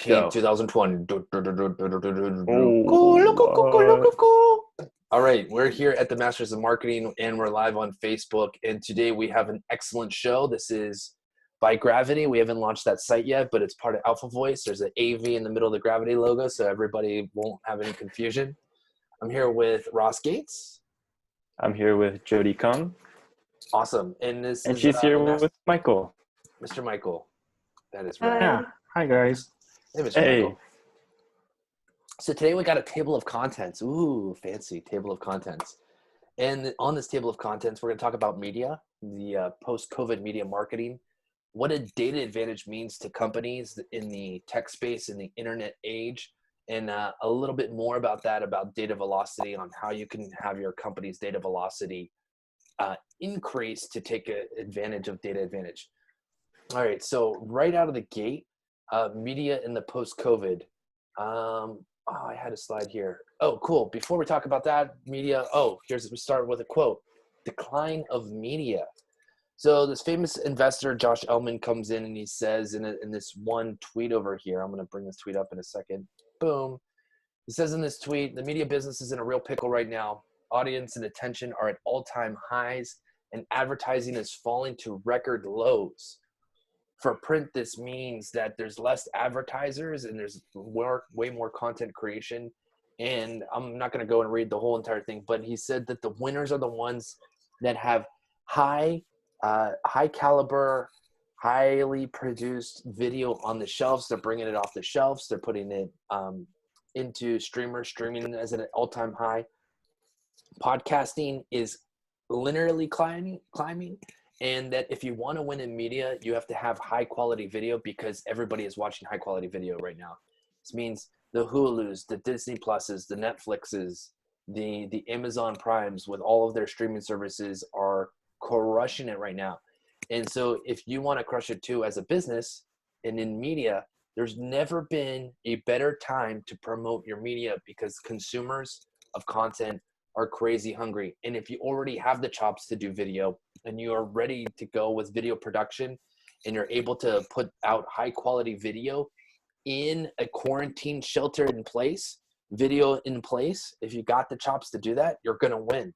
Team Go. 2020. Oh, All right, we're here at the Masters of Marketing and we're live on Facebook. And today we have an excellent show. This is by Gravity. We haven't launched that site yet, but it's part of Alpha Voice. There's an AV in the middle of the Gravity logo, so everybody won't have any confusion. I'm here with Ross Gates. I'm here with Jody Kung, Awesome. And this and is she's here with Michael. Mr. Michael. That is right. Yeah. Hi, guys. Hey, Mr. Hey. Michael. So today we got a table of contents. Ooh, fancy table of contents. And on this table of contents, we're going to talk about media, the post-COVID media marketing, what a data advantage means to companies in the tech space, in the internet age, and a little bit more about that, about data velocity, on how you can have your company's data velocity increase to take advantage of data advantage. All right, so right out of the gate, media in the post-COVID. I had a slide here. Oh, cool. Before we talk about that, media, we start with a quote. Decline of media. So this famous investor, Josh Ellman, comes in and he says in this one tweet over here, I'm going to bring this tweet up in a second. Boom. He says in this tweet, the media business is in a real pickle right now. Audience and attention are at all-time highs and advertising is falling to record lows. For print, this means that there's less advertisers and there's way more content creation. And I'm not going to go and read the whole entire thing, but he said that the winners are the ones that have high caliber, highly produced video on the shelves. They're bringing it off the shelves. They're putting it into streaming as an all-time high. Podcasting is linearly climbing. And that if you want to win in media, you have to have high quality video because everybody is watching high quality video right now. This means the Hulus, the Disney Pluses, the Netflixes, the Amazon Primes with all of their streaming services are crushing it right now. And so if you want to crush it too as a business and in media, there's never been a better time to promote your media because consumers of content are crazy hungry. And if you already have the chops to do video and you are ready to go with video production and you're able to put out high quality video in a quarantine shelter in place, video in place, if you got the chops to do that, you're going to win.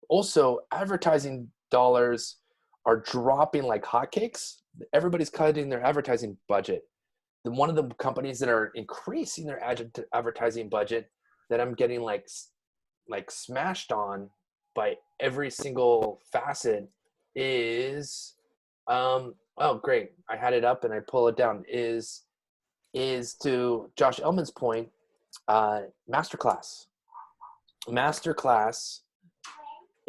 Also, advertising dollars are dropping like hotcakes. Everybody's cutting their advertising budget. One of the companies that are increasing their advertising budget that I'm getting like smashed on by every single facet is great. I had it up and I pull it down is to Josh Ellman's point, Masterclass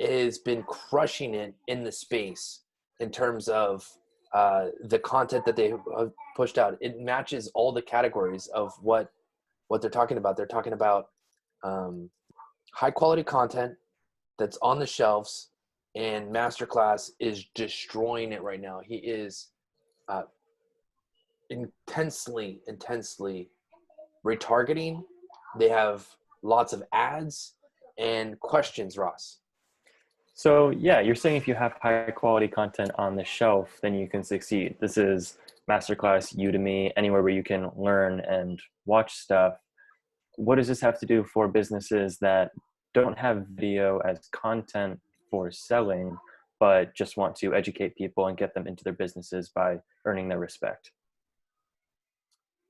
has been crushing it in the space in terms of the content that they have pushed out. It matches all the categories of what they're talking about. They're talking about high quality content that's on the shelves, and Masterclass is destroying it right now. He is intensely retargeting. They have lots of ads and questions, Ross. So yeah, you're saying if you have high quality content on the shelf, then you can succeed. This is Masterclass, Udemy, anywhere where you can learn and watch stuff. What does this have to do for businesses that don't have video as content for selling, but just want to educate people and get them into their businesses by earning their respect?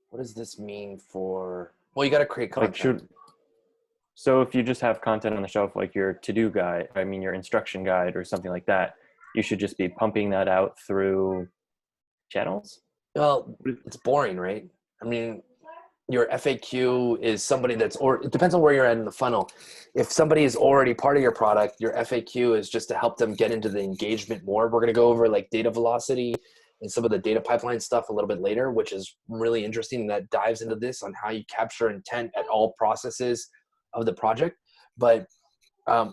What does this mean for, well, you got to create content. So if you just have content on the shelf, like your to-do guide, your instruction guide or something like that, you should just be pumping that out through channels? Well, it's boring, right? I mean, your FAQ is somebody or it depends on where you're at in the funnel. If somebody is already part of your product, your FAQ is just to help them get into the engagement more. We're going to go over like data velocity and some of the data pipeline stuff a little bit later, which is really interesting. That dives into this on how you capture intent at all processes of the project. But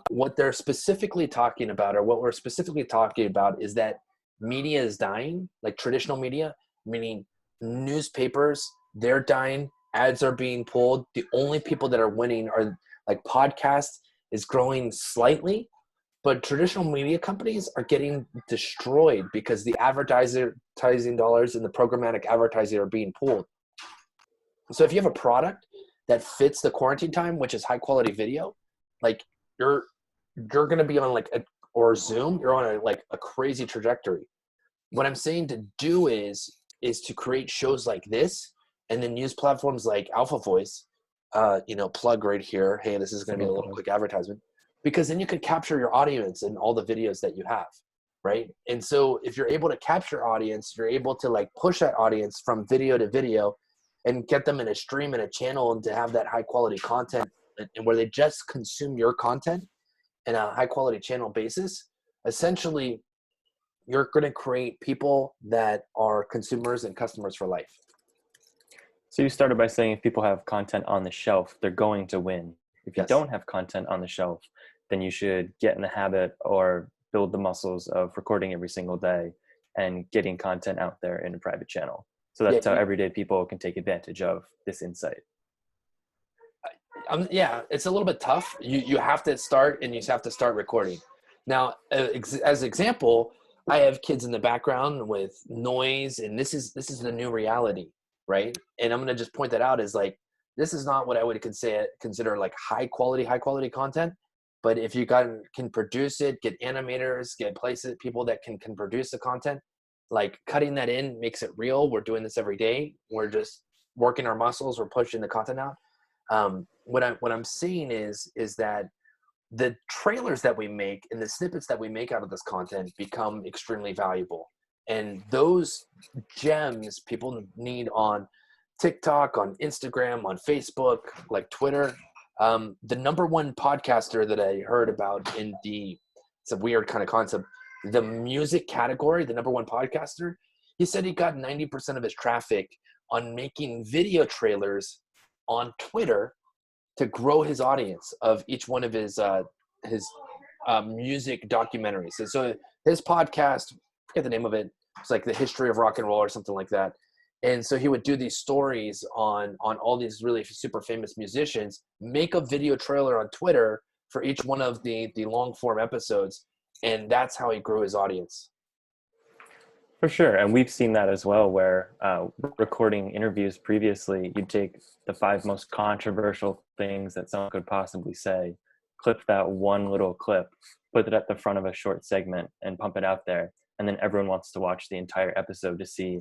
what they're specifically talking about, or what we're specifically talking about, is that media is dying, like traditional media, meaning newspapers, they're dying. Ads are being pulled. The only people that are winning are like podcast is growing slightly. But traditional media companies are getting destroyed because the advertising dollars and the programmatic advertising are being pulled. So if you have a product that fits the quarantine time, which is high quality video, like you're going to be on like or Zoom, you're on a crazy trajectory. What I'm saying to do is to create shows like this and then use platforms like Alpha Voice, plug right here. Hey, this is going to be a little quick advertisement, because then you could capture your audience in all the videos that you have. Right. And so if you're able to capture audience, you're able to like push that audience from video to video and get them in a stream and a channel, and to have that high quality content, and where they just consume your content in a high quality channel basis. Essentially, you're going to create people that are consumers and customers for life. So you started by saying if people have content on the shelf, they're going to win. If you don't have content on the shelf, then you should get in the habit or build the muscles of recording every single day and getting content out there in a private channel. So that's how everyday people can take advantage of this insight. It's a little bit tough. You have to start, and you have to start recording. Now, as example, I have kids in the background with noise, and this is the new reality, right? And I'm going to just point that out as like, this is not what I would consider like high quality content. But if you can produce it, get animators, get people that can produce the content, like cutting that in makes it real. We're doing this every day. We're just working our muscles. We're pushing the content out. What I'm seeing is that the trailers that we make and the snippets that we make out of this content become extremely valuable. And those gems people need on TikTok, on Instagram, on Facebook, like Twitter. The number one podcaster that I heard about it's a weird kind of concept, the music category, the number one podcaster, he said he got 90% of his traffic on making video trailers on Twitter to grow his audience of each one of his music documentaries. So his podcast, I forget the name of it, it's like the history of rock and roll or something like that. And so he would do these stories on all these really super famous musicians, make a video trailer on Twitter for each one of the long form episodes. And that's how he grew his audience. For sure. And we've seen that as well, where recording interviews previously, you'd take the 5 most controversial things that someone could possibly say, clip that one little clip, put it at the front of a short segment and pump it out there. And then everyone wants to watch the entire episode to see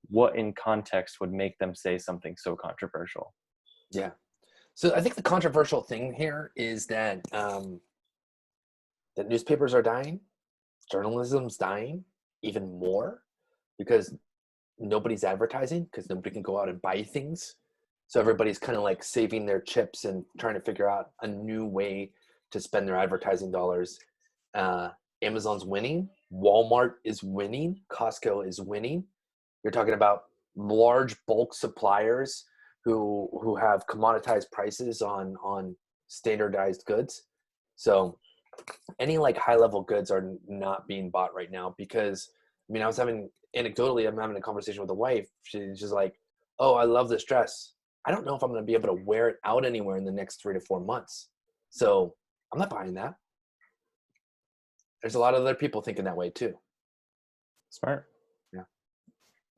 what in context would make them say something so controversial. Yeah. So I think the controversial thing here is that that newspapers are dying, journalism's dying even more, because nobody's advertising, because nobody can go out and buy things. So everybody's kind of like saving their chips and trying to figure out a new way to spend their advertising dollars. Amazon's winning. Walmart is winning. Costco is winning. You're talking about large bulk suppliers who have commoditized prices on standardized goods. So any like high level goods are not being bought right now, because I'm having a conversation with a wife. She's just like, oh, I love this dress. I don't know if I'm going to be able to wear it out anywhere in the next 3 to 4 months. So I'm not buying that. There's a lot of other people thinking that way too. Smart. Yeah,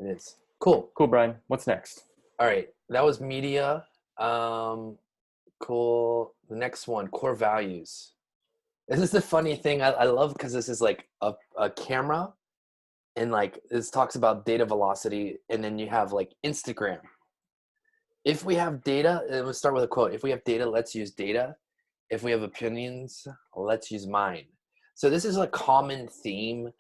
it is. Cool. Cool, Brian. What's next? All right. That was media. Cool. The next one, core values. This is the funny thing. I love, because this is like a camera, and like this talks about data velocity, and then you have like Instagram. If we have data, and we'll start with a quote. If we have data, let's use data. If we have opinions, let's use mine. So this is a common theme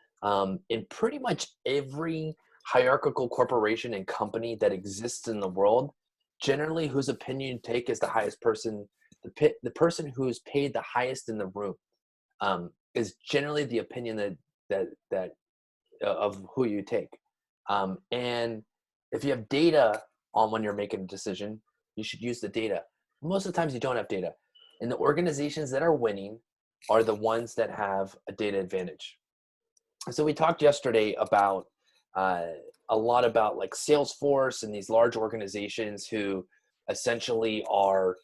in pretty much every hierarchical corporation and company that exists in the world. Generally, whose opinion you take is the highest person, the person who is paid the highest in the room, is generally the opinion that of who you take. And if you have data on when you're making a decision, you should use the data. Most of the times you don't have data. And the organizations that are winning are the ones that have a data advantage. So we talked yesterday about a lot about like Salesforce and these large organizations who essentially are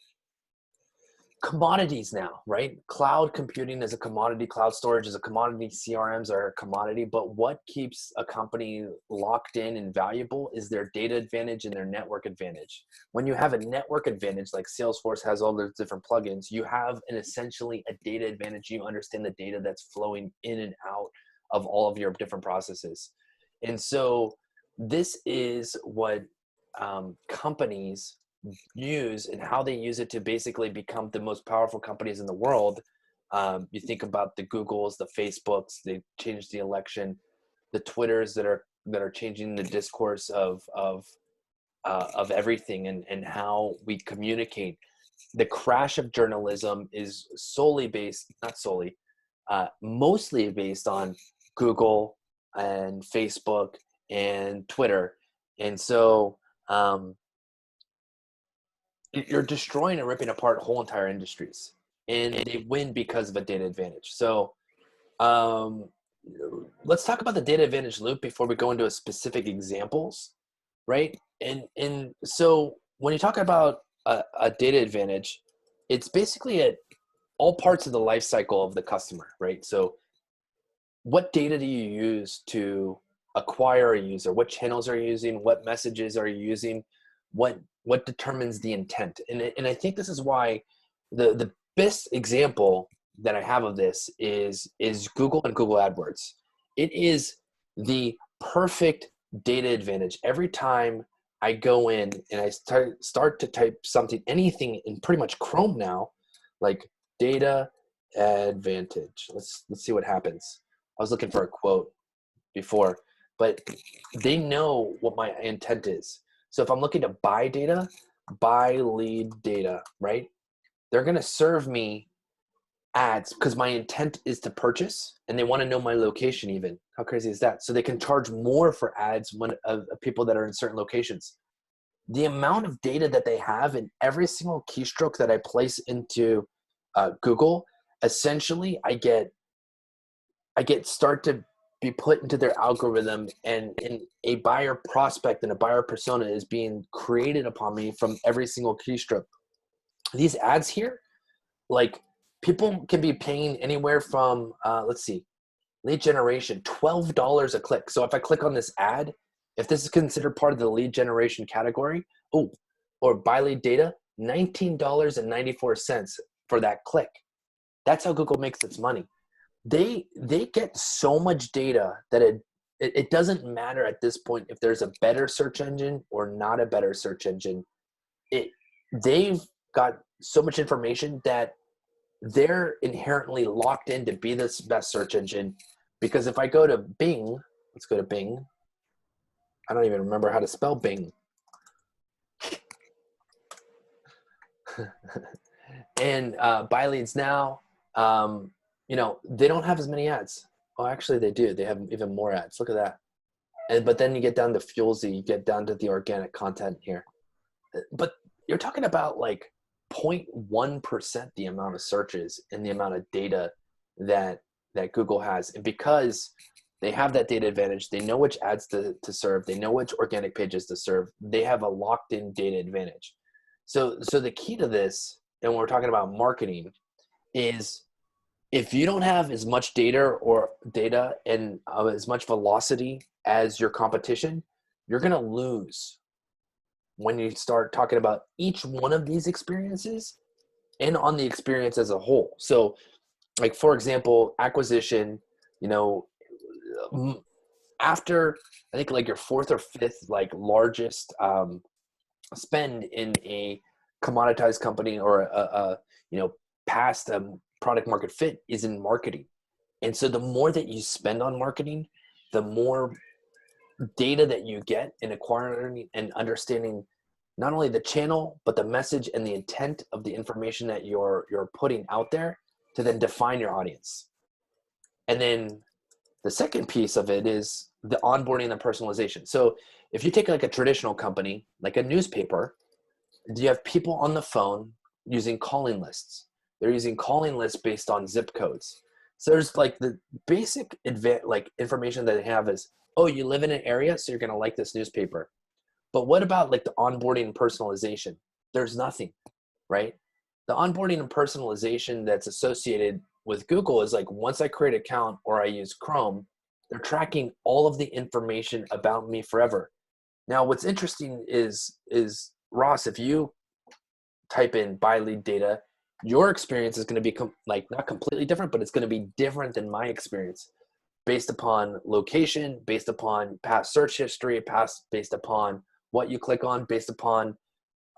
commodities now, right? Cloud computing is a commodity, cloud storage is a commodity, CRMs are a commodity, but what keeps a company locked in and valuable is their data advantage and their network advantage. When you have a network advantage, like Salesforce has all those different plugins, you have essentially a data advantage. You understand the data that's flowing in and out of all of your different processes. And so this is what companies use and how they use it to basically become the most powerful companies in the world. You think about the Googles, the Facebooks, they changed the election, the Twitters that are changing the discourse of everything and how we communicate. The crash of journalism is solely based, not solely, mostly based on Google and Facebook and Twitter. And so you're destroying and ripping apart whole entire industries, and they win because of a data advantage. So let's talk about the data advantage loop before we go into specific examples, right? And so when you talk about a data advantage, it's basically at all parts of the life cycle of the customer, right? So what data do you use to acquire a user? What channels are you using? What messages are you using? What determines the intent? And I think this is why the best example that I have of this is Google and Google AdWords. It is the perfect data advantage. Every time I go in and I start to type something, anything in pretty much Chrome now, like data advantage. Let's see what happens. I was looking for a quote before, but they know what my intent is. So if I'm looking to buy data, buy lead data, right? They're going to serve me ads because my intent is to purchase and they want to know my location even. How crazy is that? So they can charge more for ads when people that are in certain locations. The amount of data that they have in every single keystroke that I place into Google, essentially I get start to be put into their algorithm, and a buyer prospect and a buyer persona is being created upon me from every single keystroke. These ads here, like people can be paying anywhere from, let's see, lead generation, $12 a click. So if I click on this ad, if this is considered part of the lead generation category, or buy lead data, $19.94 for that click. That's how Google makes its money. They get so much data that it doesn't matter at this point if there's a better search engine or not a better search engine. They've got so much information that they're inherently locked in to be this best search engine. Because if I go to Bing, let's go to Bing. I don't even remember how to spell Bing. And buy leads now, they don't have as many ads. Oh, actually they do. They have even more ads. Look at that. But then you get down to Fuelsy, you get down to the organic content here. But you're talking about like 0.1% the amount of searches and the amount of data that Google has. And because they have that data advantage, they know which ads to serve, they know which organic pages to serve, they have a locked in data advantage. So the key to this, and when we're talking about marketing, is if you don't have as much data and as much velocity as your competition, you're going to lose when you start talking about each one of these experiences and on the experience as a whole. So like, for example, acquisition, after I think like your fourth or fifth like largest spend in a commoditized company or a past product market fit is in marketing. And so the more that you spend on marketing, the more data that you get in acquiring and understanding not only the channel, but the message and the intent of the information that you're putting out there to then define your audience. And then the second piece of it is the onboarding and personalization. So if you take like a traditional company, like a newspaper, you have people on the phone using calling lists. They're using calling lists based on zip codes. So there's like the basic information that they have is, oh, you live in an area, so you're going to like this newspaper. But what about like the onboarding and personalization? There's nothing, right? the onboarding and personalization that's associated with Google is like, once I create an account or I use Chrome, they're tracking all of the information about me forever. Now, what's interesting is Ross, if you type in buy lead data, your experience is going to be like not completely different, but it's going to be different than my experience based upon location, based upon past search history, based upon what you click on, based upon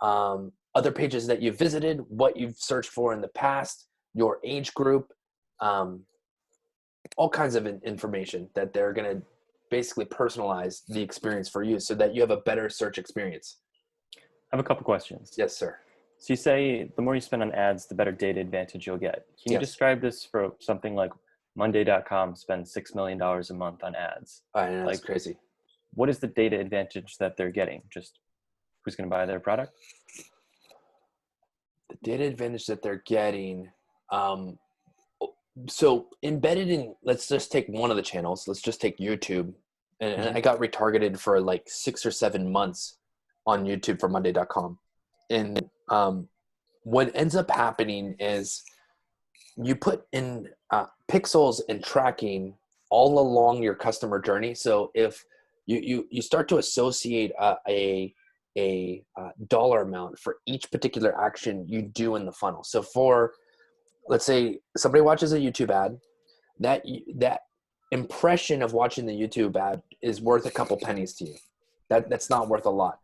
other pages that you've visited, what you've searched for in the past, your age group, all kinds of information that they're going to basically personalize the experience for you so that you have a better search experience. I have a couple questions. Yes, sir. So you say the more you spend on ads, the better data advantage you'll get. Can you describe this for something like Monday.com spends $6 million a month on ads? I know, that's crazy. What is the data advantage that they're getting? Just who's going to buy their product? The data advantage that they're getting. So embedded in, let's just take one of the channels. Let's just take YouTube. And I got retargeted for like 6 or 7 months on YouTube for Monday.com. And what ends up happening is you put in pixels and tracking all along your customer journey. So if you start to associate a dollar amount for each particular action you do in the funnel. So for, let's say somebody watches a YouTube ad, that impression of watching the YouTube ad is worth a couple pennies to you. That's not worth a lot.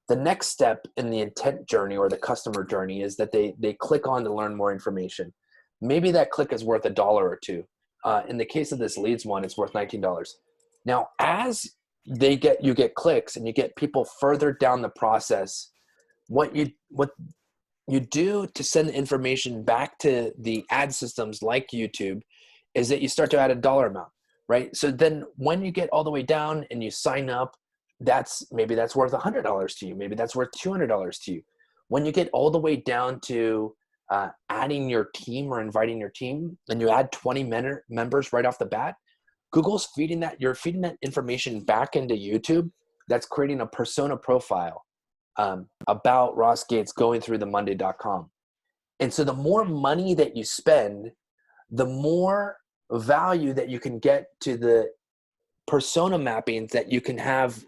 The next step in the intent journey or the customer journey is that they click on to learn more information. Maybe that click is worth $1 or $2. In the case of this leads one, it's worth $19. Now, as you get clicks and you get people further down the process, what you do to send the information back to the ad systems like YouTube is that you start to add a dollar amount, right? So then when you get all the way down and you sign up, maybe that's worth $100 to you. Maybe that's worth $200 to you. When you get all the way down to adding your team or inviting your team, and you add 20 members right off the bat, Google's you're feeding that information back into YouTube. That's creating a persona profile about Ross Gates going through the Monday.com. And so the more money that you spend, the more value that you can get to the persona mappings that you can have.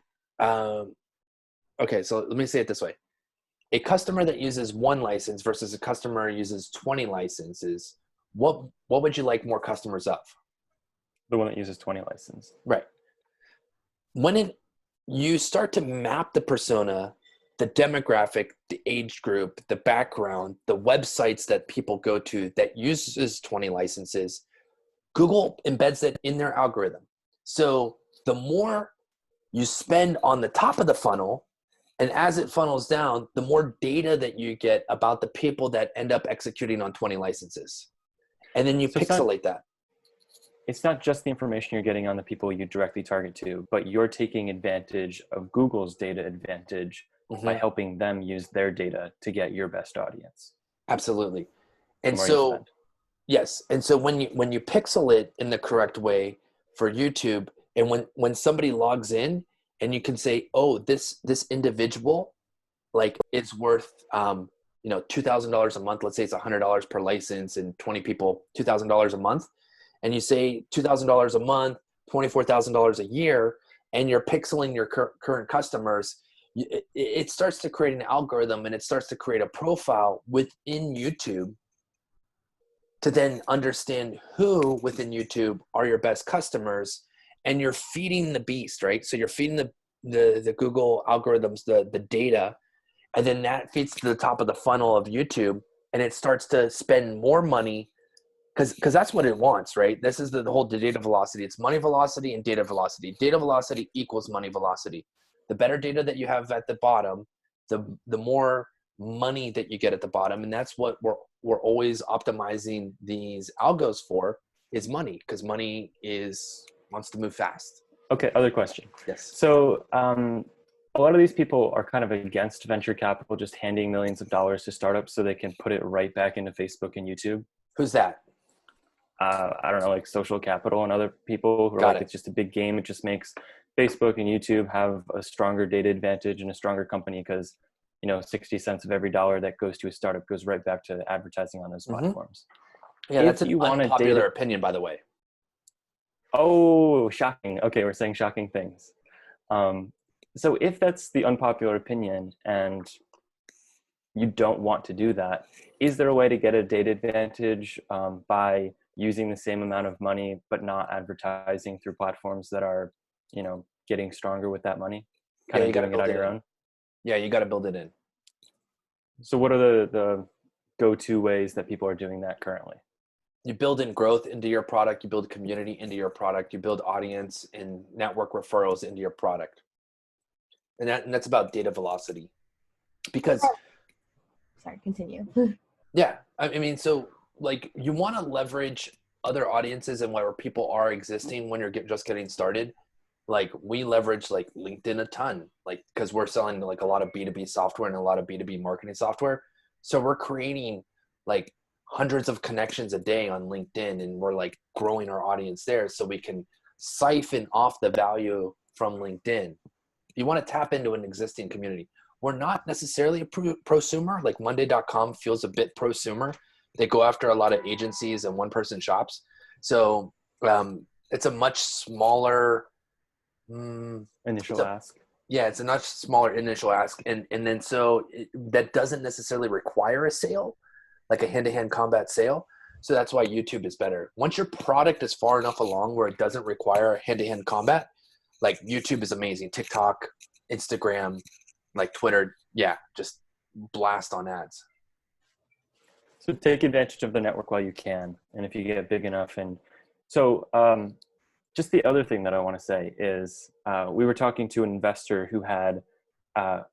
Okay, so let me say it this way. A customer that uses 1 license versus a customer who uses 20 licenses, what would you like more customers of? The one that uses 20 license. Right. When you start to map the persona, the demographic, the age group, the background, the websites that people go to that uses 20 licenses, Google embeds it in their algorithm. So the more you spend on the top of the funnel, and as it funnels down, the more data that you get about the people that end up executing on 20 licenses. And then you pixelate that. It's not just the information you're getting on the people you directly target to, but you're taking advantage of Google's data advantage by helping them use their data to get your best audience. Absolutely. And so, yes. And so when you pixel it in the correct way for YouTube, and when somebody logs in, and you can say, oh, this individual like is worth $2,000 a month. Let's say it's $100 per license and 20 people, $2,000 a month. And you say $2,000 a month, $24,000 a year, and you're pixeling your current customers. It starts to create an algorithm, and it starts to create a profile within YouTube to then understand who within YouTube are your best customers. And you're feeding the beast, right? So you're feeding the Google algorithms, the data, and then that feeds to the top of the funnel of YouTube, and it starts to spend more money because that's what it wants, right? This is the whole data velocity. It's money velocity and data velocity. Data velocity equals money velocity. The better data that you have at the bottom, the more money that you get at the bottom, and that's what we're always optimizing these algos for, is money, because money wants to move fast. Okay, other question. Yes. So a lot of these people are kind of against venture capital, just handing millions of dollars to startups so they can put it right back into Facebook and YouTube. Who's that? I don't know, like Social Capital and other people who are it's just a big game. It just makes Facebook and YouTube have a stronger data advantage and a stronger company because 60 cents of every dollar that goes to a startup goes right back to advertising on those platforms. Yeah, If that's an you want unpopular opinion, by the way. Oh, shocking. Okay, we're saying shocking things. So if that's the unpopular opinion and you don't want to do that, is there a way to get a data advantage by using the same amount of money but not advertising through platforms that are, getting stronger with that money? Yeah, Kind you of got to doing it build on it your in. own? Yeah, you got to build it in. So what are the go-to ways that people are doing that currently? You build in growth into your product, you build community into your product, you build audience and network referrals into your product. And that's about data velocity. Because Sorry, continue. yeah, I mean, so like you want to leverage other audiences and where people are existing when you're just getting started. Like we leverage like LinkedIn a ton, like because we're selling like a lot of B2B software and a lot of B2B marketing software. So we're creating like hundreds of connections a day on LinkedIn, and we're like growing our audience there so we can siphon off the value from LinkedIn. You want to tap into an existing community. We're not necessarily a prosumer. Like Monday.com feels a bit prosumer. They go after a lot of agencies and one-person shops. So it's a much smaller Initial ask. Yeah, it's a much smaller initial ask, and then so that doesn't necessarily require a sale, like a hand-to-hand combat sale. So that's why YouTube is better. Once your product is far enough along where it doesn't require hand-to-hand combat, like YouTube is amazing. TikTok, Instagram, like Twitter, yeah, just blast on ads. So take advantage of the network while you can, and if you get big enough. And so just the other thing that I want to say is we were talking to an investor who had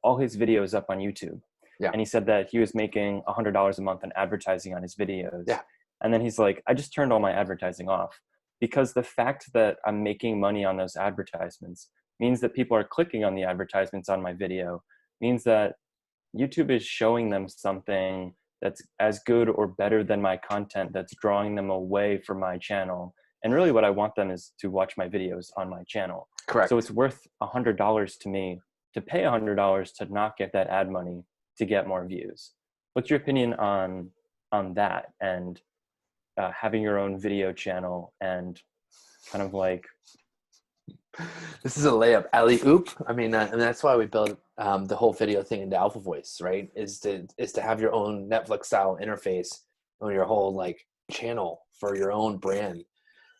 all his videos up on YouTube. Yeah. And he said that he was making $100 a month in advertising on his videos. Yeah. And then he's like, I just turned all my advertising off because the fact that I'm making money on those advertisements means that people are clicking on the advertisements on my video, means that YouTube is showing them something that's as good or better than my content, that's drawing them away from my channel. And really what I want them is to watch my videos on my channel. Correct. So it's worth $100 to me to pay $100 to not get that ad money to get more views. What's your opinion on that and having your own video channel and kind of like... This is a layup, alley oop. I mean, and that's why we built the whole video thing into Alpha Voice, right? Is to have your own Netflix style interface on your whole like channel for your own brand.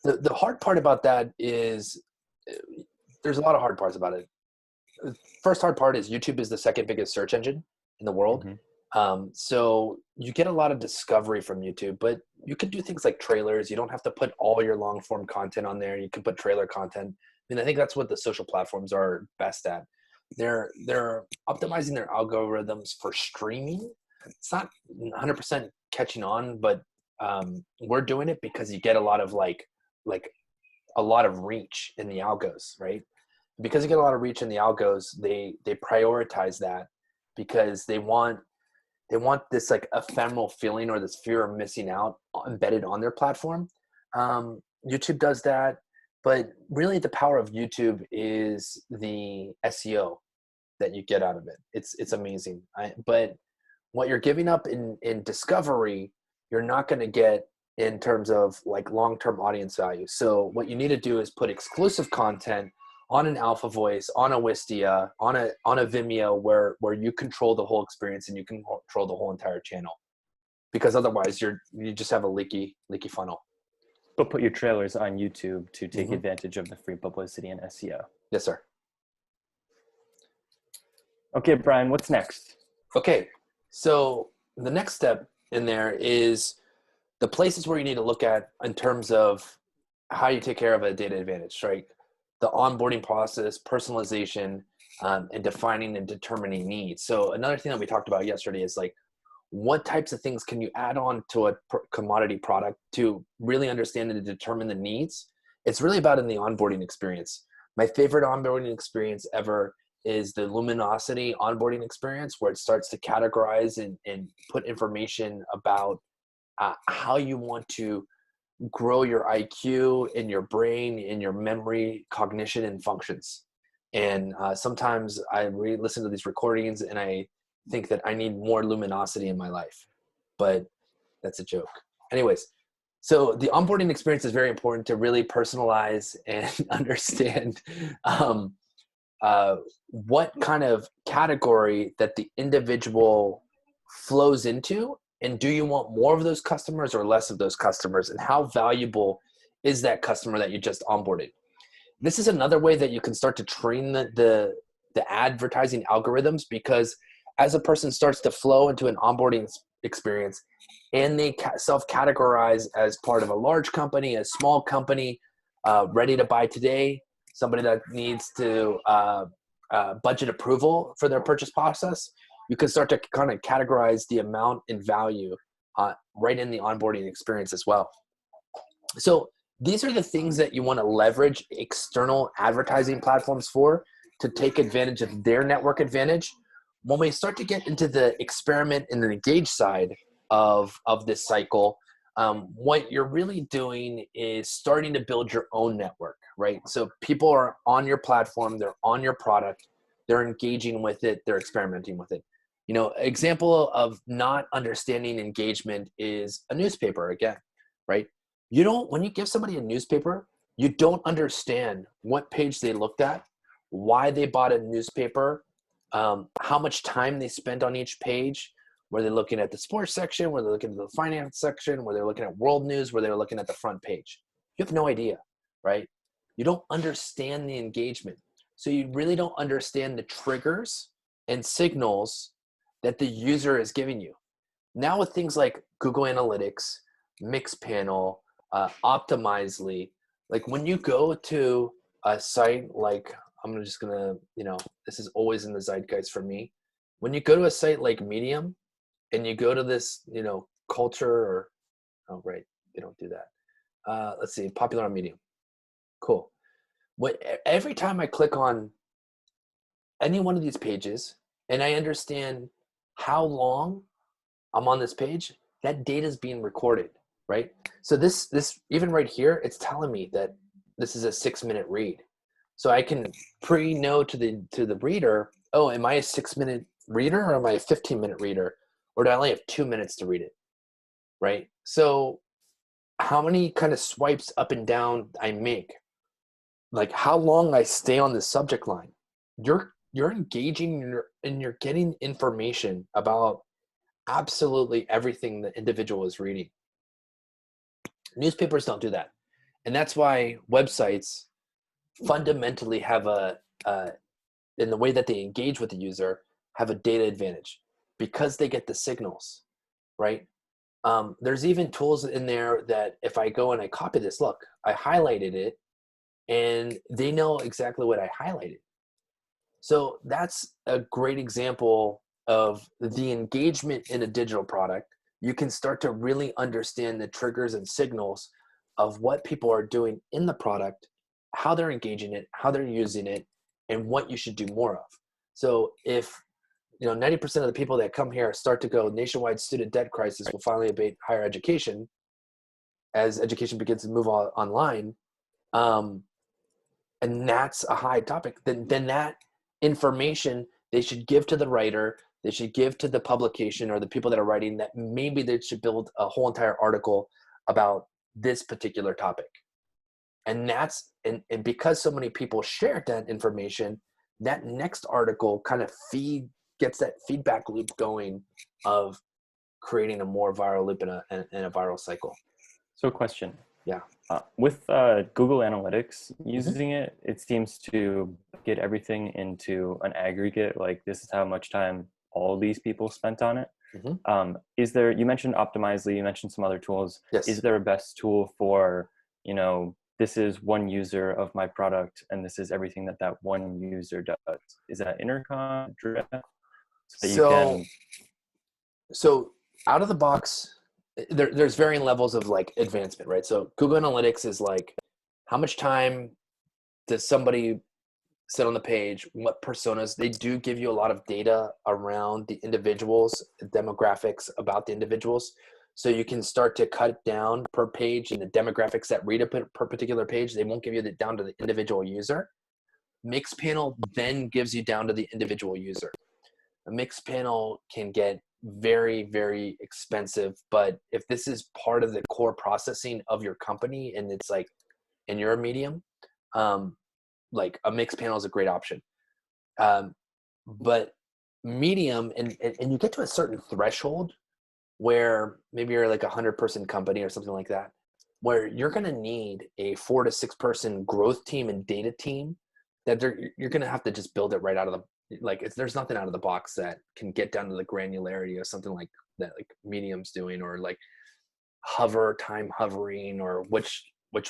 The hard part about that is there's a lot of hard parts about it. First hard part is YouTube is the second biggest search engine in the world. Mm-hmm. So you get a lot of discovery from YouTube, but you can do things like trailers. You don't have to put all your long form content on there. You can put trailer content. I mean, I think that's what the social platforms are best at. They're optimizing their algorithms for streaming. It's not 100% catching on, but we're doing it because you get a lot of like a lot of reach in the algos, right? Because you get a lot of reach in the algos, they prioritize that because they want this like ephemeral feeling or this fear of missing out embedded on their platform. YouTube does that, but really the power of YouTube is the SEO that you get out of it. It's amazing. But what you're giving up in discovery, you're not going to get in terms of like long-term audience value. So what you need to do is put exclusive content on an Alpha Voice, on a Wistia, on a Vimeo, where you control the whole experience and you can control the whole entire channel. Because otherwise you just have a leaky funnel. But put your trailers on YouTube to take advantage of the free publicity and SEO. Yes, sir. Okay, Brian, what's next? Okay, so the next step in there is the places where you need to look at in terms of how you take care of a data advantage, right? The onboarding process, personalization, and defining and determining needs. So another thing that we talked about yesterday is like, what types of things can you add on to a commodity product to really understand and determine the needs? It's really about in the onboarding experience. My favorite onboarding experience ever is the Luminosity onboarding experience, where it starts to categorize and put information about how you want to grow your IQ in your brain, in your memory, cognition, and functions. And sometimes I listen to these recordings and I think that I need more luminosity in my life, but that's a joke. Anyways, so the onboarding experience is very important to really personalize and understand what kind of category that the individual flows into, and do you want more of those customers or less of those customers, and how valuable is that customer that you just onboarded. This is another way that you can start to train the advertising algorithms, because as a person starts to flow into an onboarding experience and they self-categorize as part of a large company, a small company, ready to buy today, somebody that needs to budget approval for their purchase process, you can start to kind of categorize the amount and value right in the onboarding experience as well. So these are the things that you want to leverage external advertising platforms for, to take advantage of their network advantage. When we start to get into the experiment and the engage side of this cycle, what you're really doing is starting to build your own network, right? So people are on your platform, they're on your product, they're engaging with it, they're experimenting with it. You know, example of not understanding engagement is a newspaper again, right? When you give somebody a newspaper, you don't understand what page they looked at, why they bought a newspaper, how much time they spent on each page. Were they looking at the sports section? Were they looking at the finance section? Were they looking at world news? Were they looking at the front page? You have no idea, right? You don't understand the engagement. So you really don't understand the triggers and signals that the user is giving you. Now with things like Google Analytics, Mixpanel, Optimizely, like when you go to a site like, I'm just gonna, this is always in the zeitgeist for me. When you go to a site like Medium and you go to this, culture or, oh, right, they don't do that. Let's see, popular on Medium. Cool. Every time I click on any one of these pages and I understand how long I'm on this page, that data is being recorded, right? So this even right here, it's telling me that this is a 6-minute read. So I can know to the reader, oh, am I a 6-minute reader or am I a 15-minute reader? Or do I only have 2 minutes to read it, right? So how many kind of swipes up and down I make, like how long I stay on the subject line. You're engaging and you're getting information about absolutely everything the individual is reading. Newspapers don't do that. And that's why websites fundamentally have in the way that they engage with the user, have a data advantage because they get the signals, right? There's even tools in there that if I go and I copy this, look, I highlighted it and they know exactly what I highlighted. So that's a great example of the engagement in a digital product. You can start to really understand the triggers and signals of what people are doing in the product, how they're engaging it, how they're using it, and what you should do more of. So if 90% of the people that come here start to go, nationwide student debt crisis will finally abate higher education as education begins to move online, and that's a high topic, then that information they should give to the writer, they should give to the publication or the people that are writing, that maybe they should build a whole entire article about this particular topic. And that's and because so many people shared that information, that next article kind of gets that feedback loop going of creating a more viral loop in a viral cycle. So question. Yeah. With Google Analytics, using it seems to get everything into an aggregate, like this is how much time all these people spent on it. Is there, you mentioned Optimizely, you mentioned some other tools. Yes. Is there a best tool for, this is one user of my product and this is everything that one user does? Is that Intercom, Drift? So out of the box, there's varying levels of like advancement, right? So Google Analytics is like, how much time does somebody sit on the page? What personas? They do give you a lot of data around the individuals, demographics about the individuals. So you can start to cut down per page and the demographics that read per particular page. They won't give you down to the individual user. Mixpanel then gives you down to the individual user. a mixed panel can get very, very expensive. But if this is part of the core processing of your company and it's like in your medium, like a mixed panel is a great option. But medium, and you get to a certain threshold where maybe you're like 100-person company or something like that, where you're going to need a 4 to 6 person growth team and data team that you're going to have to just build it right out of the, like, there's nothing out of the box that can get down to the granularity of something like that, like Medium's doing, or like time hovering, or which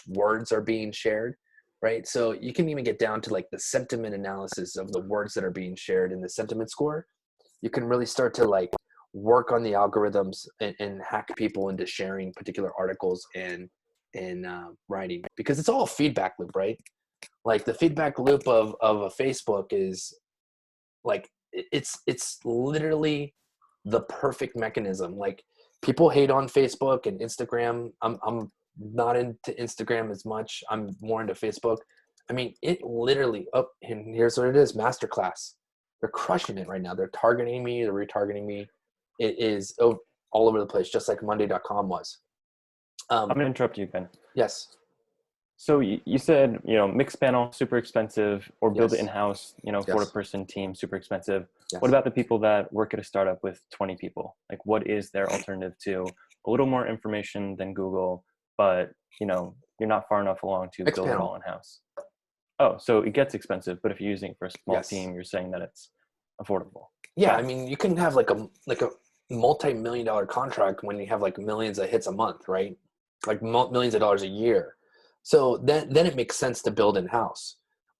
words are being shared, right? So you can even get down to like the sentiment analysis of the words that are being shared in the sentiment score. You can really start to like work on the algorithms and hack people into sharing particular articles and writing, because it's all a feedback loop, right? Like the feedback loop of a Facebook is like, it's literally the perfect mechanism. Like people hate on Facebook and Instagram. I'm not into Instagram as much. I'm more into Facebook. I mean, it literally, and here's what it is, masterclass. They're crushing it right now. They're targeting me, they're retargeting me. It is all over the place, just like Monday.com was. I'm going to interrupt you again. Yes. So you said, mixed panel, super expensive, or build it Yes. in-house, 4-person team, super expensive. Yes. What about the people that work at a startup with 20 people? Like, what is their alternative to a little more information than Google, but, you're not far enough along to Mixed build panel. it all in-house? Oh, so it gets expensive, but if you're using it for a small Yes. team, you're saying that it's affordable. Yeah, I mean, you can have like a multi-million-dollar contract when you have like millions of hits a month, right? Like millions of dollars a year. So then it makes sense to build in-house.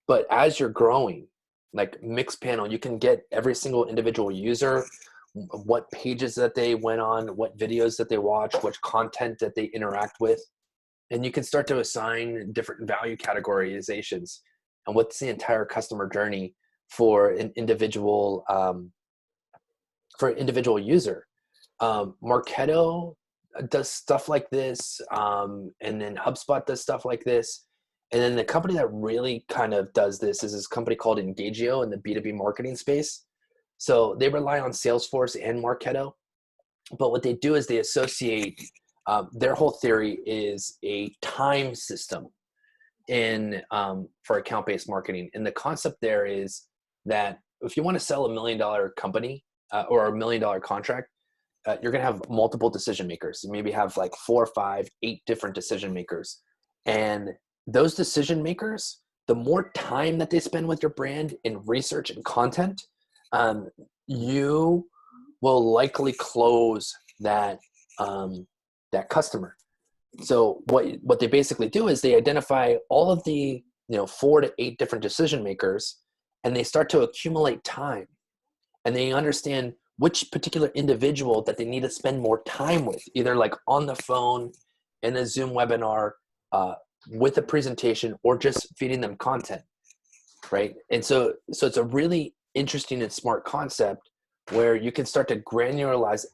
But as you're growing, like mixed panel, you can get every single individual user, what pages that they went on, what videos that they watch, what content that they interact with. And you can start to assign different value categorizations and what's the entire customer journey for an individual user. Marketo does stuff like this, and then HubSpot does stuff like this. And then the company that really kind of does this is this company called Engagio in the B2B marketing space. So they rely on Salesforce and Marketo. But what they do is they associate, their whole theory is a time system for account-based marketing. And the concept there is that if you want to sell $1 million company or $1 million contract, you're going to have multiple decision makers. You maybe have like 4, 5, 8 different decision makers. And those decision makers, the more time that they spend with your brand in research and content, you will likely close that customer. So what they basically do is they identify all of the 4 to 8 different decision makers, and they start to accumulate time, and they understand which particular individual that they need to spend more time with, either like on the phone, in a Zoom webinar, with a presentation, or just feeding them content, right? And so it's a really interesting and smart concept where you can start to granularize.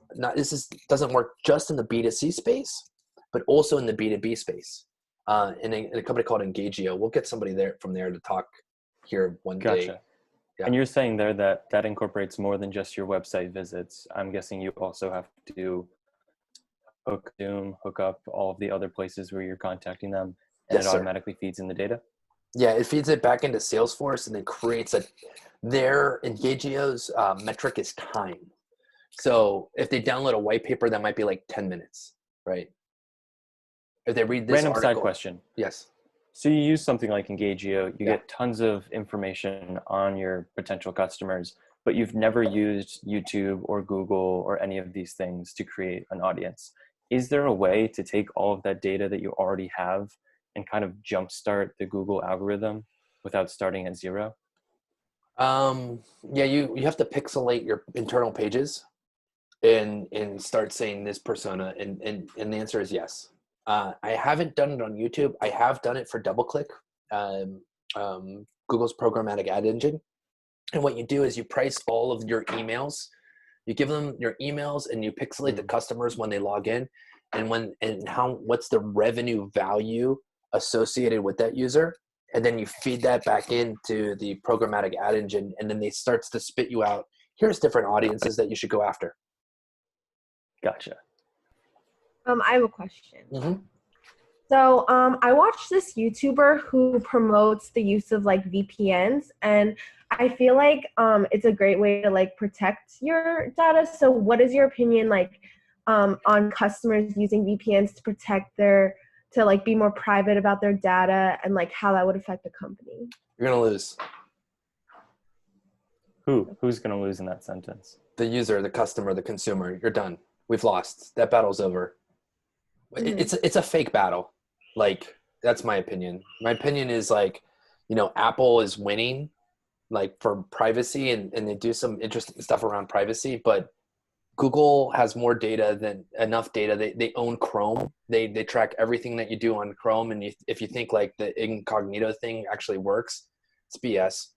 Doesn't work just in the B2C space, but also in the B2B space. In a company called Engagio. We'll get somebody from there to talk here one day. Gotcha. Yeah. And you're saying there that incorporates more than just your website visits. I'm guessing you also have to hook Zoom, hook up all of the other places where you're contacting them, and Yes, it sir. automatically feeds in the data? Yeah, it feeds it back into Salesforce, and then creates their Engagio's metric is time. So if they download a white paper, that might be like 10 minutes, right? If they read this Random article. side question. Yes. So you use something like Engagio, you Yeah. get tons of information on your potential customers, but you've never used YouTube or Google or any of these things to create an audience. Is there a way to take all of that data that you already have and kind of jumpstart the Google algorithm without starting at zero? Yeah, you have to pixelate your internal pages and start saying this persona, and the answer is yes. I haven't done it on YouTube. I have done it for DoubleClick, Google's programmatic ad engine. And what you do is you price all of your emails. You give them your emails and you pixelate the customers when they log in, and what's the revenue value associated with that user. And then you feed that back into the programmatic ad engine, and then they starts to spit you out here's different audiences that you should go after. Gotcha. I have a question. Mm-hmm. So I watched this YouTuber who promotes the use of like VPNs, and I feel like it's a great way to like protect your data. So what is your opinion like on customers using VPNs to protect to like be more private about their data, and like how that would affect the company? You're going to lose. Who's going to lose in that sentence? The user, the customer, the consumer. You're done. We've lost. That battle's over. Mm-hmm. It's a fake battle. Like, that's my opinion. My opinion is like, Apple is winning like for privacy, and they do some interesting stuff around privacy, but Google has more data than enough data. They own Chrome. They track everything that you do on Chrome. And if you think like the incognito thing actually works, it's BS.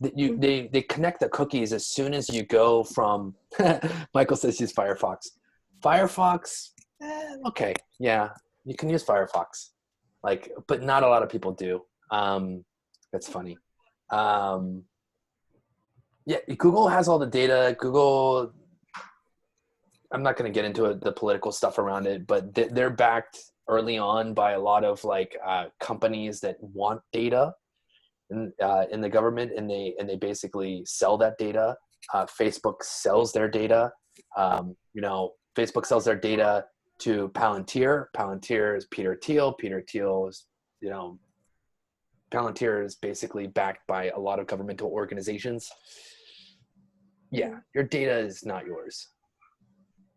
They connect the cookies as soon as you go from, Michael says use Firefox. Firefox, okay, yeah, you can use Firefox, like, but not a lot of people do. That's funny. Yeah, Google has all the data. Google, I'm not going to get into the political stuff around it, but they're backed early on by a lot of like companies that want data in the government, and they basically sell that data. Facebook sells their data. Facebook sells their data to Palantir. Palantir is Peter Thiel. Peter Thiel is, Palantir is basically backed by a lot of governmental organizations. Yeah, your data is not yours.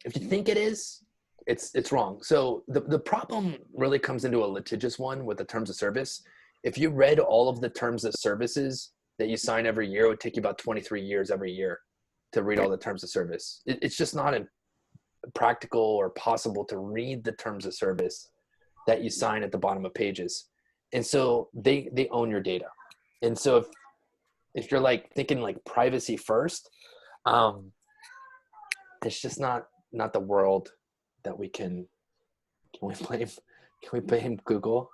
If you think it is, it's wrong. So the problem really comes into a litigious one with the terms of service. If you read all of the terms of services that you sign every year, it would take you about 23 years every year to read all the terms of service. It's just not practical or possible to read the terms of service that you sign at the bottom of pages. And so they own your data. And so if you're like thinking like privacy first, it's just not the world that we can we blame Google?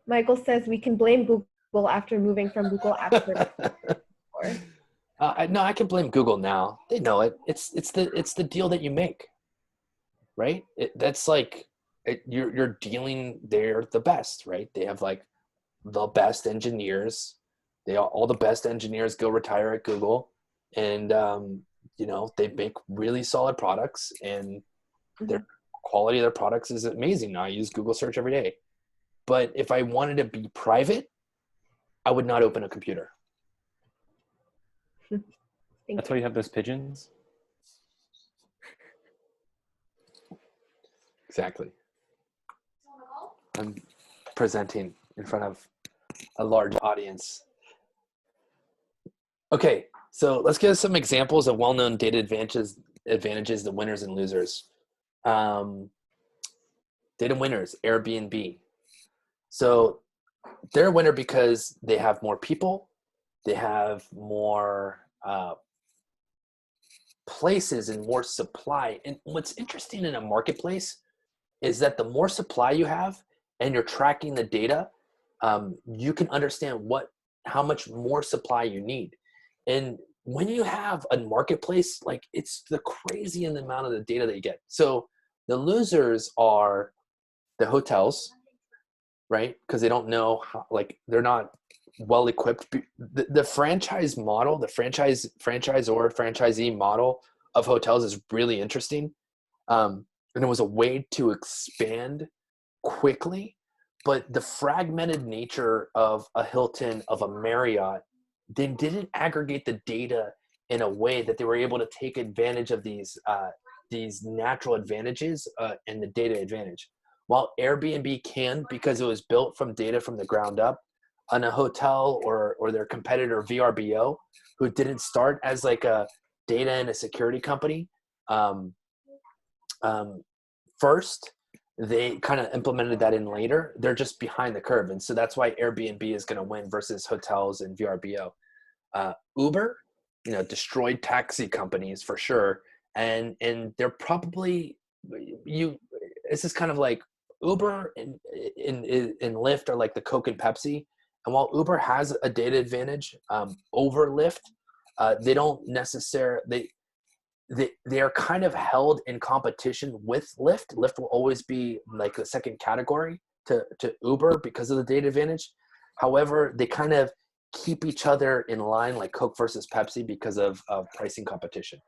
Michael says we can blame Google after moving from Google App Store. No, I can blame Google now. They know it. It's the deal that you make, right? That's like you're dealing. They're the best, right? They have like the best engineers. All the best engineers go retire at Google, and they make really solid products, and their quality of their products is amazing. Now I use Google search every day. But if I wanted to be private, I would not open a computer. That's why you have those pigeons? Exactly. I'm presenting in front of a large audience. Okay, so let's give some examples of well-known data advantages, the winners and losers. Data winners, Airbnb. So they're a winner because they have more people, they have more places and more supply. And what's interesting in a marketplace is that the more supply you have and you're tracking the data, you can understand how much more supply you need. And when you have a marketplace, like it's the crazy in the amount of the data that you get. So the losers are the hotels, right? Because they don't know how, like they're not well equipped. The franchise model, the franchisor franchisee model of hotels is really interesting. And it was a way to expand quickly, but the fragmented nature of a Hilton, of a Marriott, they didn't aggregate the data in a way that they were able to take advantage of these natural advantages and the data advantage. While Airbnb can, because it was built from data from the ground up, on a hotel or their competitor VRBO, who didn't start as like a data and a security company, first, they kind of implemented that in later. They're just behind the curve. And so that's why Airbnb is going to win versus hotels and VRBO. Uber, destroyed taxi companies for sure. And they're probably, this is kind of like Uber and Lyft are like the Coke and Pepsi. And while Uber has a data advantage over Lyft, They don't necessarily, they are kind of held in competition with Lyft. Lyft will always be like the second category to Uber because of the data advantage. However, they kind of keep each other in line, like Coke versus Pepsi, because of pricing competition.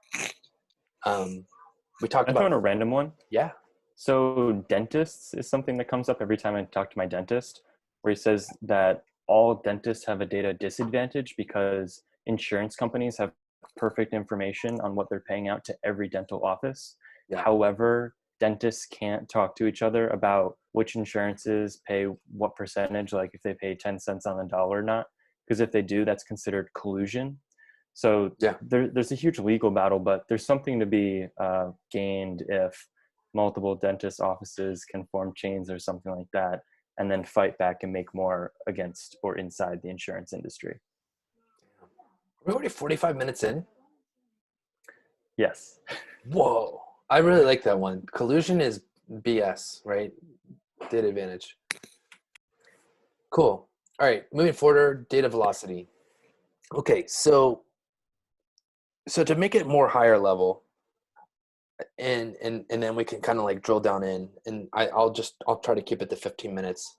We talked I throw in about, a random one. yeah. So dentists is something that comes up every time I talk to my dentist, where he says that all dentists have a data disadvantage because insurance companies have perfect information on what they're paying out to every dental office. Yeah. However, dentists can't talk to each other about which insurances pay what percentage, like if they pay 10 cents on the dollar or not, because if they do, that's considered collusion. So Yeah. there's a huge legal battle, but there's something to be gained if multiple dentist offices can form chains or something like that, and then fight back and make more against or inside the insurance industry. We're already 45 minutes in. Yes. Whoa. I really like that one. Collusion is BS, right? Data advantage. Cool. All right. Moving forward, data velocity. Okay. So to make it more higher level, and then we can kind of like drill down in, and I'll try to keep it to 15 minutes.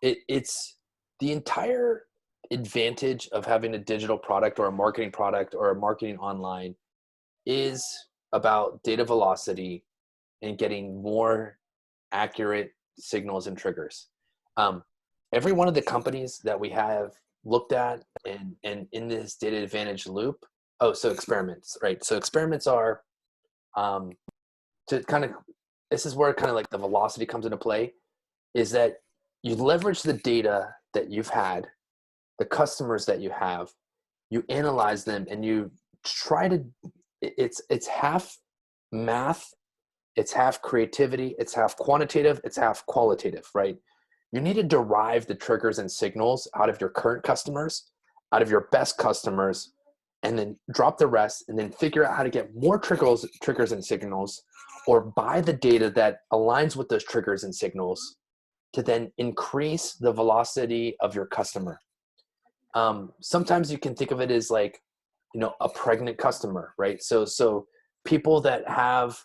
It's the entire advantage of having a digital product or a marketing product or a marketing online is about data velocity and getting more accurate signals and triggers. Every one of the companies that we have looked at and in this data advantage loop. Oh, so experiments, right? So experiments are to kind of, this is where kind of like the velocity comes into play, is that you leverage the data that you've had, the customers that you have, you analyze them, and you try to, it's half math, it's half creativity, it's half quantitative, it's half qualitative, right? You need to derive the triggers and signals out of your current customers, out of your best customers, and then drop the rest, and then figure out how to get more triggers and signals, or buy the data that aligns with those triggers and signals to then increase the velocity of your customer. Sometimes you can think of it as like, a pregnant customer, right? So people that have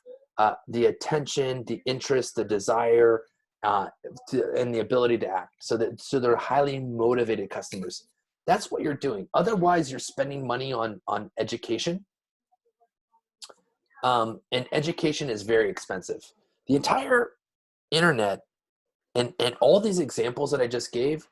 the attention, the interest, the desire, and the ability to act. So they're highly motivated customers. That's what you're doing. Otherwise, you're spending money on education. And education is very expensive. The entire internet and all these examples that I just gave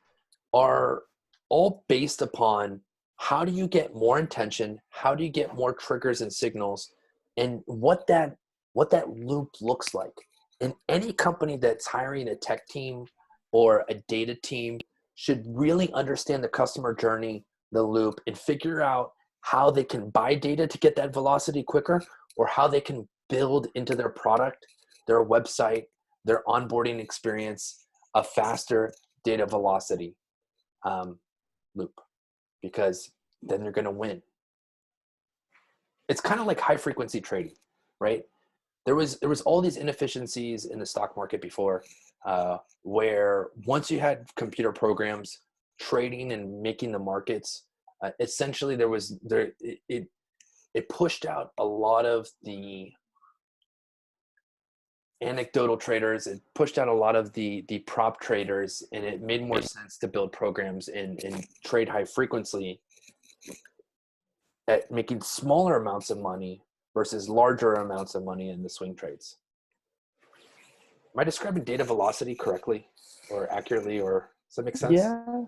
are all based upon how do you get more intention, how do you get more triggers and signals, and what that loop looks like. And any company that's hiring a tech team or a data team should really understand the customer journey, the loop, and figure out how they can buy data to get that velocity quicker, or how they can build into their product, their website, their onboarding experience, a faster data velocity loop, because then they're going to win. It's kind of like high frequency trading, right? There was all these inefficiencies in the stock market before, where once you had computer programs trading and making the markets, essentially it pushed out a lot of the anecdotal traders. It pushed out a lot of the prop traders, and it made more sense to build programs and trade high frequency at making smaller amounts of money versus larger amounts of money in the swing trades. Am I describing data velocity correctly or accurately, or does that make sense? Yeah,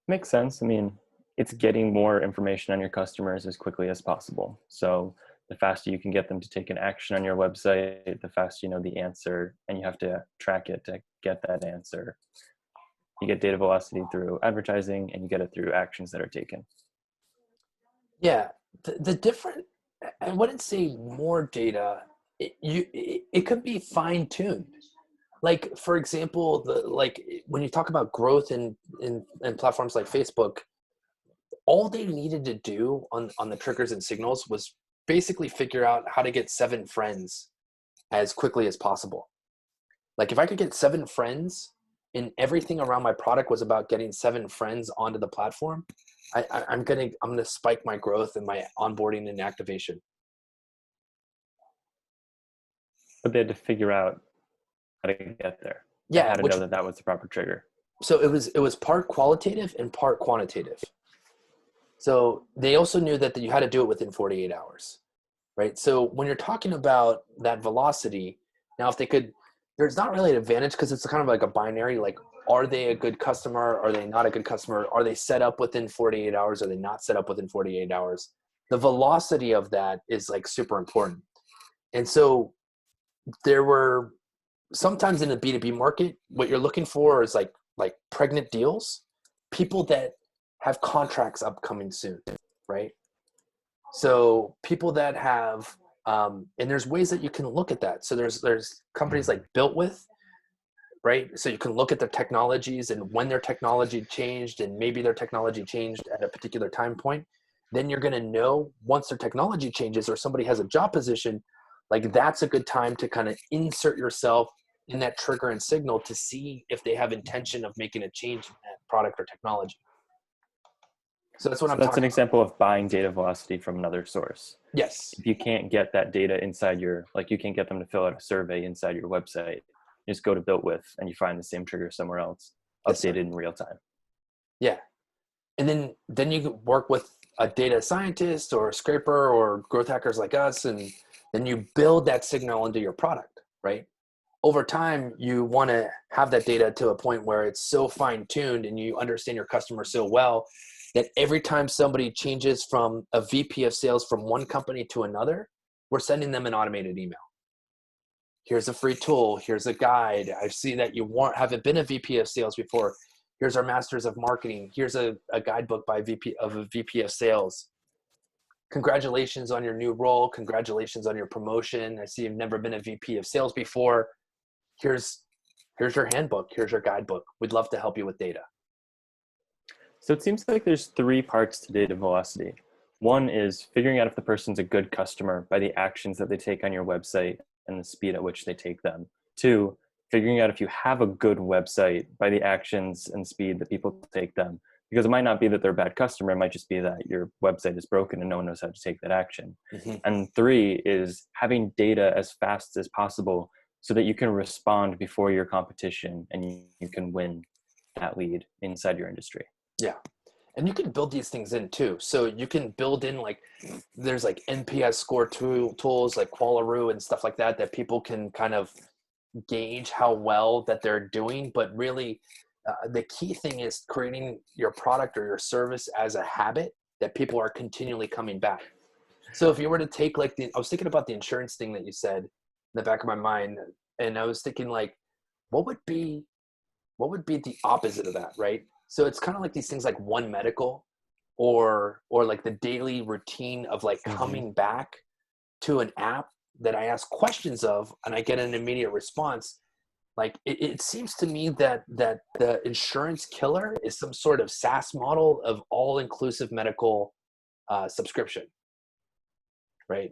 makes sense. I mean, it's getting more information on your customers as quickly as possible. So the faster you can get them to take an action on your website, the faster you know the answer, and you have to track it to get that answer. You get data velocity through advertising, and you get it through actions that are taken. Yeah, the different, I wouldn't say more data. It could be fine tuned. Like, for example, when you talk about growth in platforms like Facebook, all they needed to do on the triggers and signals was basically figure out how to get 7 friends as quickly as possible. Like, if I could get 7 friends and everything around my product was about getting 7 friends onto the platform, I'm gonna spike my growth and my onboarding and activation. But they had to figure out how to get there. Yeah, And how to know that that was the proper trigger. so it was part qualitative and part quantitative. So they also knew that you had to do it within 48 hours, right? So when you're talking about that velocity, now if they could, there's not really an advantage because it's kind of like a binary, like, are they a good customer? Are they not a good customer? Are they set up within 48 hours? Are they not set up within 48 hours? The velocity of that is like super important. And so there were sometimes in the B2B market, what you're looking for is like pregnant deals, people that have contracts upcoming soon, right? So people that have, and there's ways that you can look at that. So there's companies like Built With, right? So you can look at their technologies and when their technology changed, and maybe their technology changed at a particular time point. Then you're going to know once their technology changes or somebody has a job position, like that's a good time to kind of insert yourself in that trigger and signal to see if they have intention of making a change in that product or technology. So that's what I'm That's talking an example of buying data velocity from another source. Yes. If you can't get that data inside your, like you can't get them to fill out a survey inside your website, you just go to Built With and you find the same trigger somewhere else, Yes, updated sir. in real time. Yeah. And then you can work with a data scientist or a scraper or growth hackers like us, and then you build that signal into your product, right? Over time, you want to have that data to a point where it's so fine-tuned and you understand your customer so well that every time somebody changes from a VP of sales from one company to another, we're sending them an automated email. Here's a free tool. Here's a guide. I see that you haven't been a VP of sales before. Here's our masters of marketing. Here's a guidebook by a VP of sales. Congratulations on your new role. Congratulations on your promotion. I see you've never been a VP of sales before. Here's your handbook. Here's your guidebook. We'd love to help you with data. So it seems like there's 3 parts to data velocity. One is figuring out if the person's a good customer by the actions that they take on your website and the speed at which they take them. 2, figuring out if you have a good website by the actions and speed that people take them. Because it might not be that they're a bad customer, it might just be that your website is broken and no one knows how to take that action. Mm-hmm. And 3 is having data as fast as possible so that you can respond before your competition and you can win that lead inside your industry. Yeah. And you can build these things in too. So you can build in there's like NPS score tools like Qualaroo and stuff like that people can kind of gauge how well that they're doing. But really the key thing is creating your product or your service as a habit that people are continually coming back. So if you were to take I was thinking about the insurance thing that you said in the back of my mind. And I was thinking what would be the opposite of that, right? So it's kind of like these things like One Medical or like the daily routine of coming back to an app that I ask questions of and I get an immediate response. It seems to me that the insurance killer is some sort of SaaS model of all-inclusive medical subscription, right?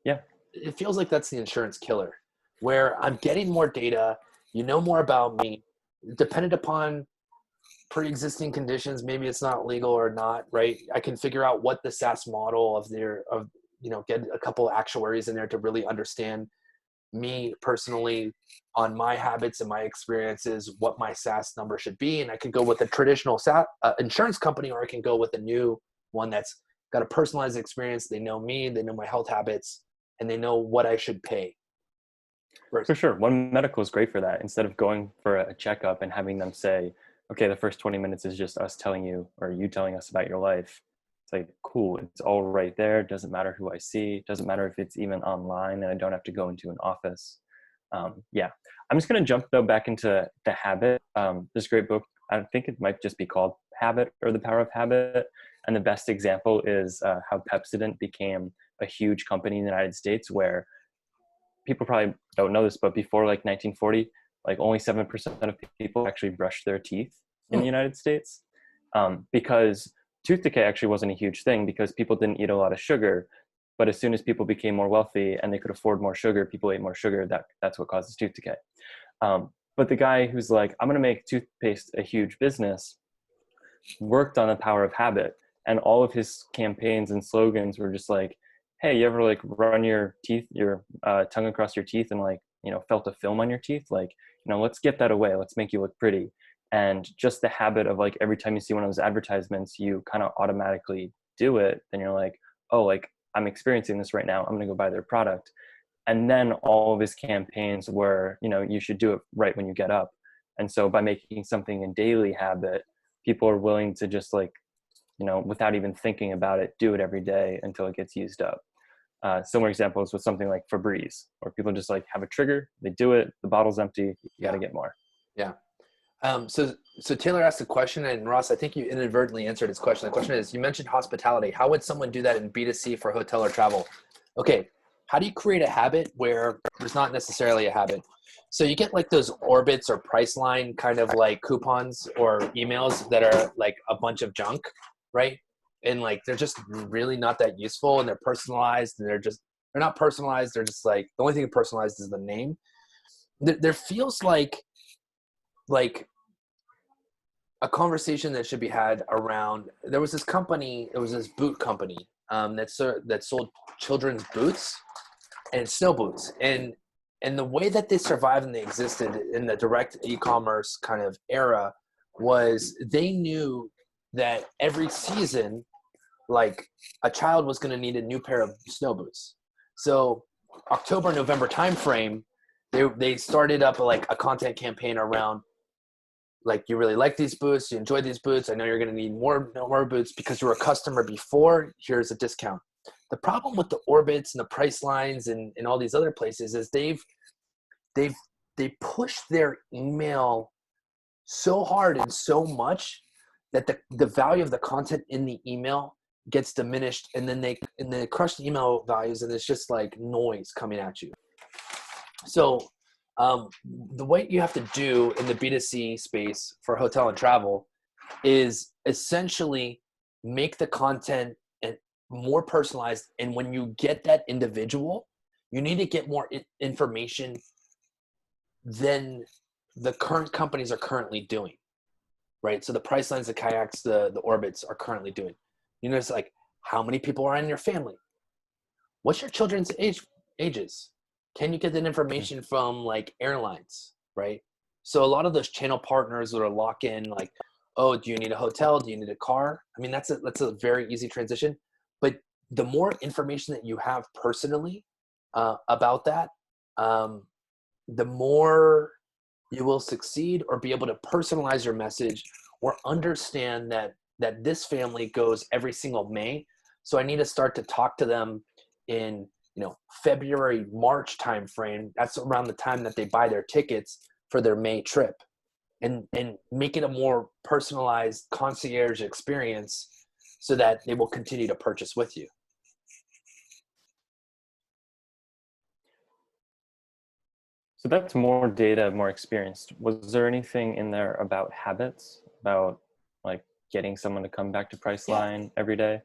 Yeah. It feels like that's the insurance killer, where I'm getting more data, you know more about me, dependent upon pre-existing conditions, maybe it's not legal or not, right? I can figure out what the SaaS model get a couple actuaries in there to really understand me personally on my habits and my experiences, what my SaaS number should be. And I can go with a traditional insurance company, or I can go with a new one that's got a personalized experience. They know me, they know my health habits, and they know what I should pay. For sure. One Medical is great for that. Instead of going for a checkup and having them say, okay, the first 20 minutes is just us telling you or you telling us about your life. It's like, cool, it's all right there. It doesn't matter who I see. It doesn't matter if it's even online and I don't have to go into an office. Yeah. I'm just going to jump though back into The Habit. This great book, I think it might just be called Habit or The Power of Habit. And the best example is how Pepsodent became a huge company in the United States, where people probably don't know this, but before 1940, only 7% of people actually brushed their teeth in the United States, because tooth decay actually wasn't a huge thing because people didn't eat a lot of sugar. But as soon as people became more wealthy and they could afford more sugar, people ate more sugar. That's what causes tooth decay. But the guy who's like, I'm going to make toothpaste a huge business, worked on the power of habit. And all of his campaigns and slogans were just like, hey, you ever like run your tongue across your teeth and like, felt a film on your teeth? Like, let's get that away. Let's make you look pretty. And just the habit of like, every time you see one of those advertisements, you kind of automatically do it. Then you're like, oh, like I'm experiencing this right now. I'm going to go buy their product. And then all of his campaigns were, you should do it right when you get up. And so by making something a daily habit, people are willing to just like, without even thinking about it, do it every day until it gets used up. Similar examples with something like Febreze, where people just like have a trigger, they do it, the bottle's empty, you got to get more. Yeah. So Taylor asked a question, and Ross, I think you inadvertently answered his question. The question is, you mentioned hospitality. How would someone do that in B2C for hotel or travel? Okay. How do you create a habit where there's not necessarily a habit? So you get like those Orbitz or Priceline kind of like coupons or emails that are like a bunch of junk, right? And like, they're just really not that useful, and they're personalized, and they're not personalized. They're just like, the only thing personalized is the name. There feels like a conversation that should be had around, there was this company, it was this boot company that sold children's boots and snow boots. And the way that they survived and they existed in the direct e-commerce kind of era was they knew that every season, like a child was going to need a new pair of snow boots. So October, November timeframe, they started up like a content campaign around, like, you really like these boots, you enjoy these boots, I know you're going to need more boots because you were a customer before, here's a discount. The problem with the Orbitz and the Pricelines and all these other places is they push their email so hard and so much that the value of the content in the email gets diminished, and then they crush the email values, and it's just like noise coming at you. So the way you have to do in the B2C space for hotel and travel is essentially make the content more personalized. And when you get that individual, you need to get more information than the current companies are currently doing, right? So the Pricelines, the Kayaks, the Orbitz are currently doing. It's like, how many people are in your family? What's your children's ages? Can you get that information from like airlines, right? So a lot of those channel partners that are lock in, like, oh, do you need a hotel? Do you need a car? I mean, that's a very easy transition. But the more information that you have personally about that, the more you will succeed or be able to personalize your message or understand that this family goes every single May. So I need to start to talk to them in February, March timeframe. That's around the time that they buy their tickets for their May trip, and make it a more personalized concierge experience so that they will continue to purchase with you. So that's more data, more experienced. Was there anything in there about habits, about like getting someone to come back to Priceline every day?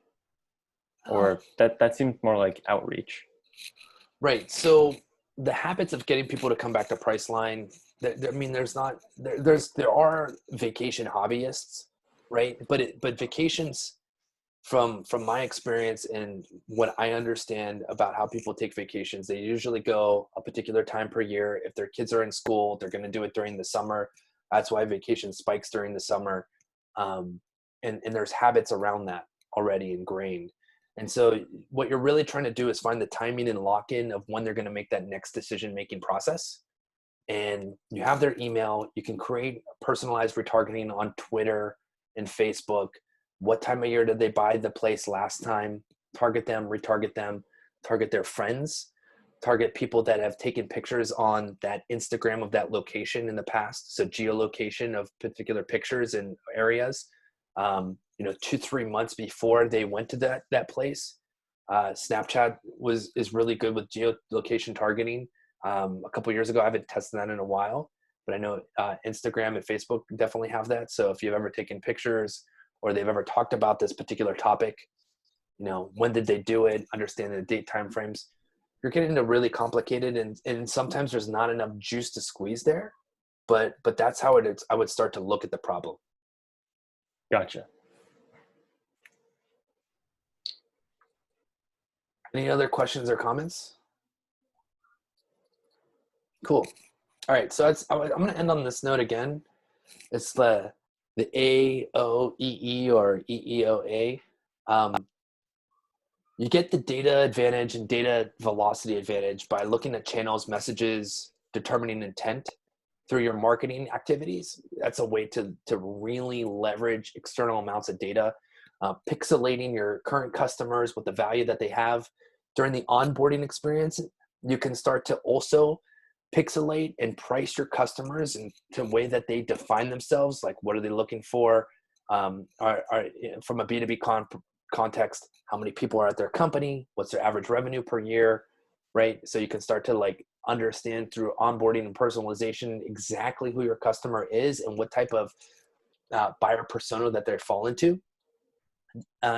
Or that seemed more like outreach. Right. So the habits of getting people to come back to Priceline, I mean, there are vacation hobbyists, right? But vacations, from my experience and what I understand about how people take vacations, they usually go a particular time per year. If their kids are in school, they're going to do it during the summer. That's why vacation spikes during the summer. And there's habits around that already ingrained. And so what you're really trying to do is find the timing and lock in of when they're going to make that next decision-making process. And you have their email. You can create personalized retargeting on Twitter and Facebook. What time of year did they buy the place last time? Target them, retarget them, target their friends, target people that have taken pictures on that Instagram of that location in the past. So geolocation of particular pictures and areas. 2-3 months before they went to that place. Snapchat is really good with geolocation targeting. A couple years ago, I haven't tested that in a while, but I know Instagram and Facebook definitely have that. So if you've ever taken pictures or they've ever talked about this particular topic, when did they do it, understanding the date timeframes, you're getting into really complicated, and sometimes there's not enough juice to squeeze there. but that's how it is. I would start to look at the problem. Gotcha. Any other questions or comments? Cool. All right, so I'm going to end on this note again. It's the AOEE or EEOA. You get the data advantage and data velocity advantage by looking at channels, messages, determining intent through your marketing activities. That's a way to really leverage external amounts of data, pixelating your current customers with the value that they have. During the onboarding experience, you can start to also pixelate and price your customers into a way that they define themselves. Like, what are they looking for? From a B2B context, how many people are at their company? What's their average revenue per year, right? So you can start to like understand through onboarding and personalization exactly who your customer is and what type of buyer persona that they fall into.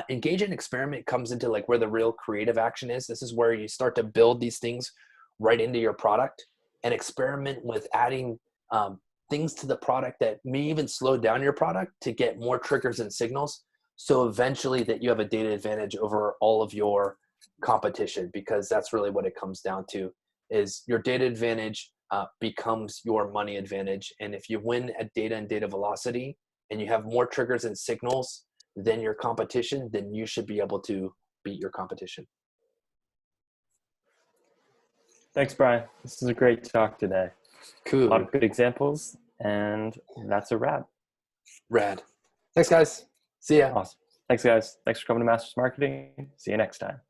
Engage and experiment comes into like where the real creative action is. This is where you start to build these things right into your product and experiment with adding things to the product that may even slow down your product to get more triggers and signals. So eventually that you have a data advantage over all of your competition, because that's really what it comes down to, is your data advantage becomes your money advantage. And if you win at data and data velocity and you have more triggers and signals than your competition, then you should be able to beat your competition. Thanks, Bryan. This is a great talk today. Cool. A lot of good examples, and that's a wrap. Rad. Thanks, guys. See ya. Awesome. Thanks, guys. Thanks for coming to Masters Marketing. See you next time.